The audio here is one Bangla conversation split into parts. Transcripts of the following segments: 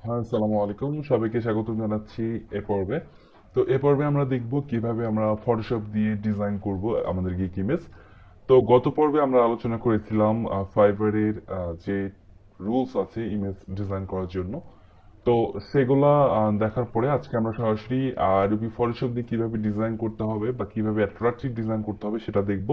হ্যাঁ, আসসালামু আলাইকুম, সবাইকে স্বাগত জানাচ্ছি এ পর্বে। তো এ পর্বে আমরা দেখব কিভাবে আমরা ফটোশপ দিয়ে ডিজাইন করব আমাদের গিক ইমেজ। তো গত পর্বে আমরা আলোচনা করেছিলাম ফাইবারের যে রুলস আছে ইমেজ ডিজাইন করার জন্য। তো সেগুলা দেখার পরে আজকে আমরা সরাসরি অ্যাডোবি ফটোশপ দিয়ে কিভাবে ডিজাইন করতে হবে বা কিভাবে অ্যাট্রাকটিভ ডিজাইন করতে হবে সেটা দেখব।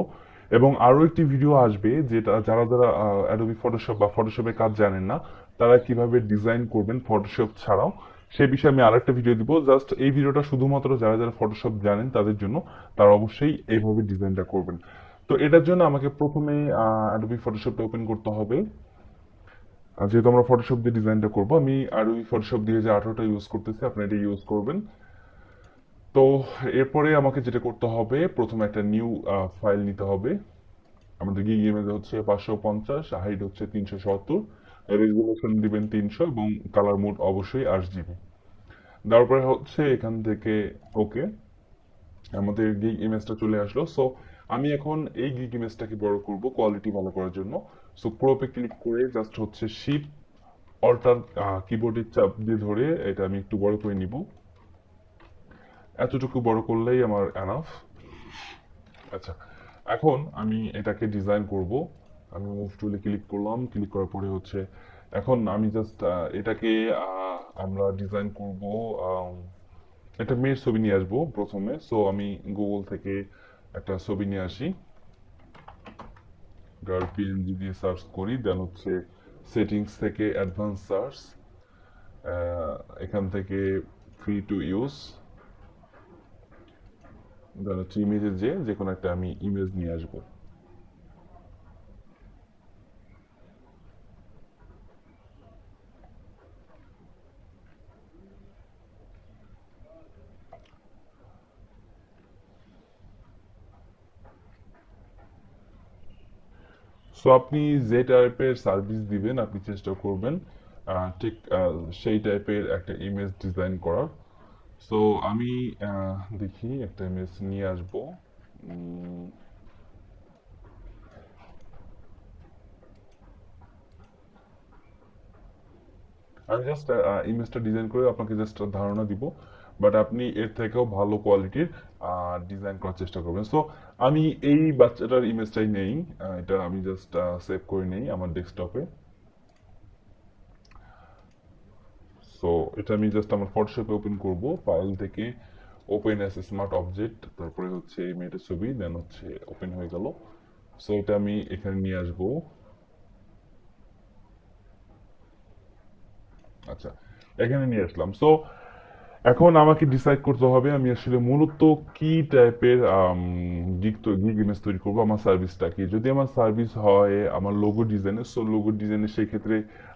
এবং আরো একটি ভিডিও আসবে যেটা যারা যারা অ্যাডোবি ফটোশপ বা ফটোশপের কাজ জানেন না তারা কিভাবে ডিজাইন করবেন ফটোশপ ছাড়াও, সে বিষয়ে আমি আরেকটা ভিডিও দিব। জাস্ট এই ভিডিওটা শুধুমাত্র যারা যারা ফটোশপ জানেন তাদের জন্য, তারা অবশ্যই এইভাবে ডিজাইনটা করবেন। তো এটার জন্য আমাকে প্রথমে অ্যাডোবি ফটোশপটা ওপেন করতে হবে। আর যেহেতু আমরা ফটোশপ দিয়ে ডিজাইনটা করবো, আমি আর ওই ফটোশপ দিয়ে যে 18টা ইউজ করতেছি, আপনি এটা ইউজ করবেন। তো এরপরে আমাকে যেটা করতে হবে, প্রথমে একটা নিউ ফাইল নিতে হবে। আমাদের গিগ ইমেজ হচ্ছে 550, হাইট হচ্ছে 370, রেজুলেশন দিবেন 300 এবং কালার মোড অবশ্যই RGB। তারপরে হচ্ছে এখান থেকে ওকে, আমাদের গিগ ইমেজটা চলে আসলো। সো আমি এখন এই গিগ ইমেজটাকে বড় করব কোয়ালিটি ভালো করার জন্য। সো ক্রপে ক্লিক করে জাস্ট হচ্ছে শিফট অল্টার কিবোর্ডের চাপ দিয়ে ধরে এটা আমি একটু বড় করে নিব। এতটুকু বড় করলেই আমার এনাফ। আচ্ছা, এখন আমি এটাকে ডিজাইন করব। আমি মুভ টুলে ক্লিক করলাম, ক্লিক করার পরে হচ্ছে এখন আমি জাস্ট এটাকে আমরা ডিজাইন করব। একটা মেয়ের ছবি নিয়ে আসবো প্রথমে। সো আমি গুগল থেকে একটা ছবি নিয়ে আসি, গার্ল পিএনজি দিয়ে সার্চ করি, দেন হচ্ছে সেটিংস থেকে অ্যাডভান্স সার্চ, এখান থেকে ফ্রি টু ইউজ, দেন হচ্ছে ইমেজের যে কোনো একটা আমি ইমেজ নিয়ে আসবো। সো আপনি যে টাইপের সার্ভিস দিবেন আপনি চেষ্টা করবেন ঠিক সেই টাইপের একটা ইমেজ ডিজাইন করার। সো আমি দেখি একটা ইমেজ নিয়ে আসবো। উম, আমি জাস্ট ইমেজটা ডিজাইন করে আপনাকে জাস্ট ধারণা দিব, বাট আপনি এর থেকেও ভালো কোয়ালিটির ডিজাইন করার চেষ্টা করবেন। সো আমি এই বাচ্চাটার ইমেজটাই নেই, এটা আমি জাস্ট সেভ করে নেই আমার ডেস্কটপে। সো এটা আমি জাস্ট আমার ফটোশপে ওপেন করব, ফাইল থেকে ওপেন অ্যাজ স্মার্ট অবজেক্ট, তারপরে হচ্ছে এই মেয়েটার ছবি, দেন হচ্ছে ওপেন হয়ে গেল। সো এটা আমি এখানে নিয়ে আসবো। আচ্ছা, এখানে নিয়ে আসলাম। সো এখন আমাকে ডিসাইড করতে হবে আমি আসলে মূলত কি টাইপের গিগ ইমেজ তৈরি করবো, আমার সার্ভিসটা কি। যদি আমার সার্ভিস হয় আমার লোগো ডিজাইনের, সো লোগো ডিজাইনের সেই ক্ষেত্রে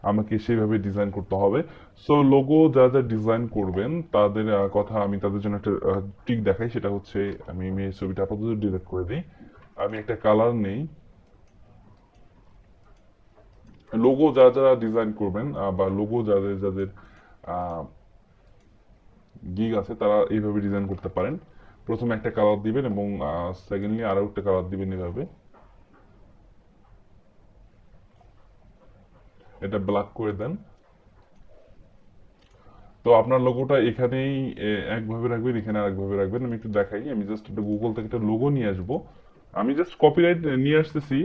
আমাকে সেইভাবে ডিজাইন করতে হবে। সো লোগো যারা যারা ডিজাইন করবেন তাদের কথা আমি তাদের জন্য একটা ট্রিক দেখাই, সেটা হচ্ছে আমি মেয়ের ছবিটা আপাতত ডিলিট করে দিই। আমি একটা কালার নেই। লোগো যারা যারা ডিজাইন করবেন বা লোগো যাদের যাদের গিগ আছে তারা এইভাবে ডিজাইন করতে পারেন। প্রথমে একটা কালার দিবেন এবং সেকেন্ডলি আরো একটা কালার দিবেন এভাবে, এটা ব্ল্যাক করে দেন। তো আপনার লোগোটা এখানেই একভাবে রাখবেন, এখানে আরেকভাবে রাখবেন। আমি একটু দেখাই, আমি জাস্ট একটা গুগল থেকে একটা লোগো নিয়ে আসবো। আমি জাস্ট কপিরাইট নিয়ে আসতেছি,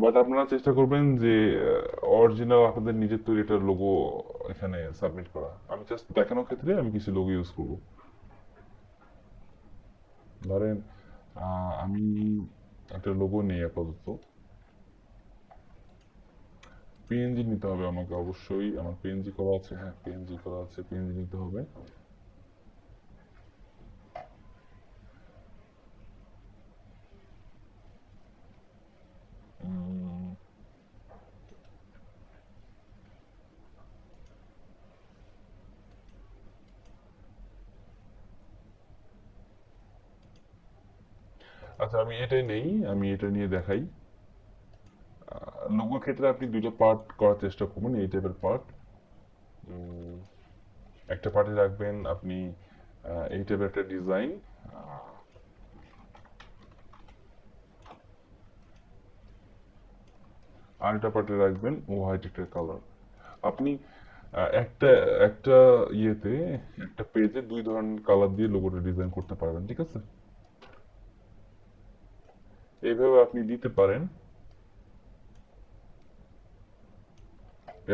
বাট আপনারা চেষ্টা করবেন যে অরিজিনাল আপনাদের নিজের তৈরি একটা লোগো এখানে সাবমিট করা। আমি জাস্ট দেখানোর ক্ষেত্রে আমি কিছু লোগো ইউজ করবো। ধরেন আমি একটা লোগো নেই আপাতত। পিএনজি নিতে হবে আমাকে অবশ্যই, আমার পিএনজি করা আছে, হ্যাঁ পিএনজি করা আছে, পিএনজি নিতে হবে। উম, আচ্ছা, আমি এটাই নেই, আমি এটা নিয়ে দেখাই। লোগোর ক্ষেত্রে আপনি দুইটা পার্ট করার চেষ্টা করবেন, এই টাইপের পার্ট। একটা পার্টে রাখবেন আপনি এই টাইপের একটা ডিজাইন, আর একটা পার্টে রাখবেন হোয়াইট একটা কালার। আপনি একটা একটা ইয়েতে একটা পেজে দুই ধরনের কালার দিয়ে লোগোটা ডিজাইন করতে পারবেন, ঠিক আছে? এইভাবে আপনি দিতে পারেন,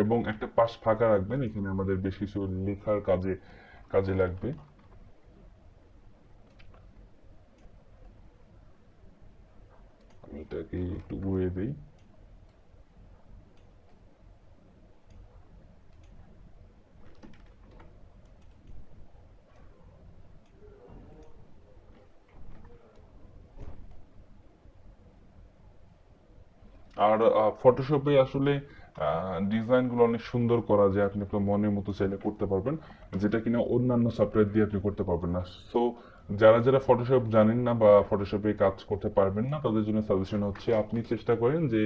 এবং একটা পাশ ফাঁকা রাখবেন, এখানে আমাদের বেশ কিছু লেখার কাজে কাজে লাগবে। আমি এটাকে একটু ঘুরিয়ে দিই। আর ফটোশপে আসলে ডিজাইন গুলো অনেক সুন্দর করা যায়, আপনি আপনার মনের মতো চাইলে করতে পারবেন, যেটা কিনা অন্যান্য সফটওয়্যার দিয়ে আপনি করতে পারবেন না। সো যারা যারা ফটোশপ জানেন না বা ফটোশপে কাজ করতে পারবেন না, তাদের জন্য সাজেশন হচ্ছে আপনি চেষ্টা করেন যে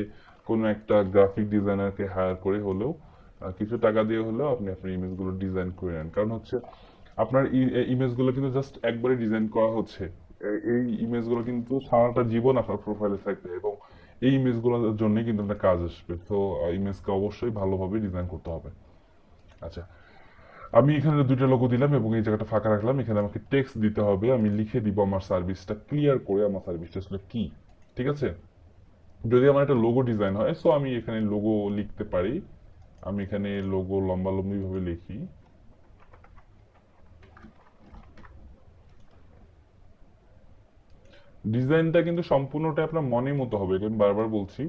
কোনো একটা গ্রাফিক ডিজাইনারকে হায়ার করে হলেও কিছু টাকা দিয়ে হলেও আপনি আপনার ইমেজগুলো ডিজাইন করে নেন। কারণ হচ্ছে আপনার ইমেজগুলো কিন্তু জাস্ট একবারে ডিজাইন করা হচ্ছে, এই ইমেজগুলো কিন্তু সারাটা জীবন আপনার প্রোফাইলে থাকবে, এবং এই ইমেজগুলোর জন্য কিন্তু আপনার কাজ আসবে। তো ইমেজকে অবশ্যই ভালোভাবে ডিজাইন করতে হবে। আচ্ছা, আমি এখানে দুইটা লোগো দিলাম এবং এই জায়গাটা ফাঁকা রাখলাম, এখানে আমাকে টেক্সট দিতে হবে, আমি লিখে দিব আমার সার্ভিসটা ক্লিয়ার করে, আমার সার্ভিসটা আসলে কি, ঠিক আছে? যদি আমার একটা লোগো ডিজাইন হয়, সো আমি এখানে লোগো লিখতে পারি। আমি এখানে লোগো লম্বালম্বি ভাবে লিখি। ডিজাইনটা কিন্তু সম্পূর্ণটা আপনার মনের মতো হবে, এটা আমি বারবার বলছি।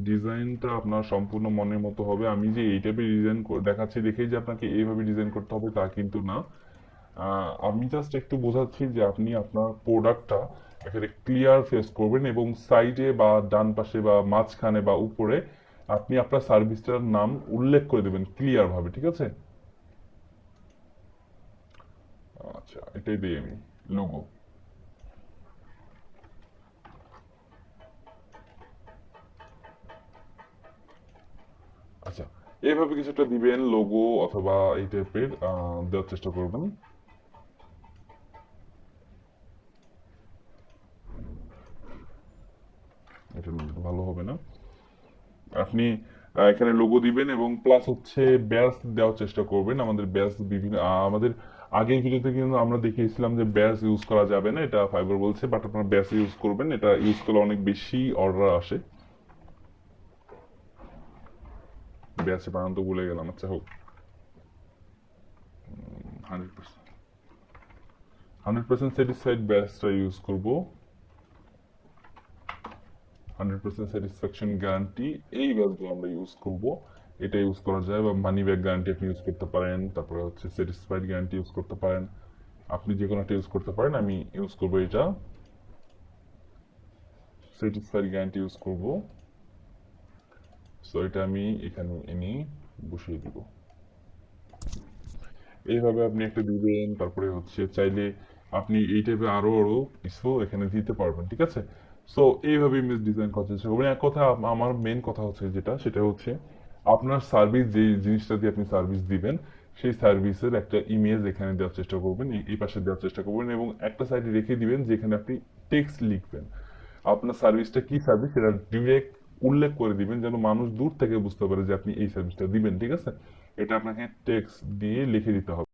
ডিজাইনটা আপনার সম্পূর্ণ মনের মতো হবে। আমি যে এই টাইপের ডিজাইন দেখাচ্ছি দেখেই যে আপনাকে এইভাবে ডিজাইন করতে হবে তা কিন্তু না। আমি জাস্ট একটু বোঝাচ্ছি যে আপনি আপনার প্রোডাক্টটা একেবারে ক্লিয়ার ফেস করবেন, এবং সাইডে বা ডান পাশে বা মাঝখানে বা উপরে আপনি আপনার সার্ভিসটার নাম উল্লেখ করে দেবেন ক্লিয়ার ভাবে, ঠিক আছে? আচ্ছা, এটাই দিই আমি লোগো। আচ্ছা, এইভাবে কিছু একটা দিবেন লোগো, অথবা এই টাইপের দেওয়ার চেষ্টা করবেন। এটা ভালো হবে না। আপনি এখানে লোগো দিবেন, এবং প্লাস হচ্ছে ব্যাজ দেওয়ার চেষ্টা করবেন। আমাদের ব্যাজ বিভিন্ন আমাদের আগের ভিডিওতে কিন্তু আমরা দেখিয়েছিলাম যে ব্যাজ ইউজ করা যাবে না, এটা ফাইবার বলছে, বাট আপনারা ব্যাজ ইউজ করবেন, এটা ইউজ করলে অনেক বেশি অর্ডার আসে। ব্যাজ বানান তো ভুলে গেলাম, আচ্ছা হোক। 100% 100% স্যাটিসফাইড ব্যাজটা ইউজ করবো। 100% স্যাটিসফ্যাকশন গ্যারান্টি, এই ব্যাচগুলো আমরা ইউজ করব। এটা ইউজ করা যায়, বা মানি ব্যাক গ্যারান্টি আপনি ইউজ করতে পারেন, তারপরে হচ্ছে স্যাটিসফাইড গ্যারান্টি ইউজ করতে পারেন। আপনি যে কোনো একটা ইউজ করতে পারেন, আমি ইউজ করবো এটা, স্যাটিসফাইড গ্যারান্টি ইউজ করব। সো এটা আমি এখানে এনে বসিয়ে দিব। এইভাবে আপনি একটা দিবেন, তারপরে হচ্ছে চাইলে আপনি এই টাইপের আরো আরো কিছু এখানে দিতে পারবেন, ঠিক আছে? সো এইভাবে ইমেজ ডিজাইন করার চেষ্টা করবেন। এক কথা, আমার মেন কথা হচ্ছে যেটা, সেটা হচ্ছে আপনার সার্ভিস, যে জিনিসটা দিয়ে আপনি সার্ভিস দিবেন, সেই সার্ভিসের একটা ইমেজ এখানে দেওয়ার চেষ্টা করবেন, এই পাশে দেওয়ার চেষ্টা করবেন, এবং একটা সাইডে রেখে দিবেন যেখানে আপনি টেক্সট লিখবেন। আপনার সার্ভিসটা কি সার্ভিস সেটা ডিরেক্ট উল্লেখ করে দিবেন, যেন মানুষ দূর থেকে বুঝতে পারে যে আপনি এই সার্ভিসটা দিবেন, ঠিক আছে? এটা আপনাকে টেক্সট দিয়ে লিখে দিতে হবে।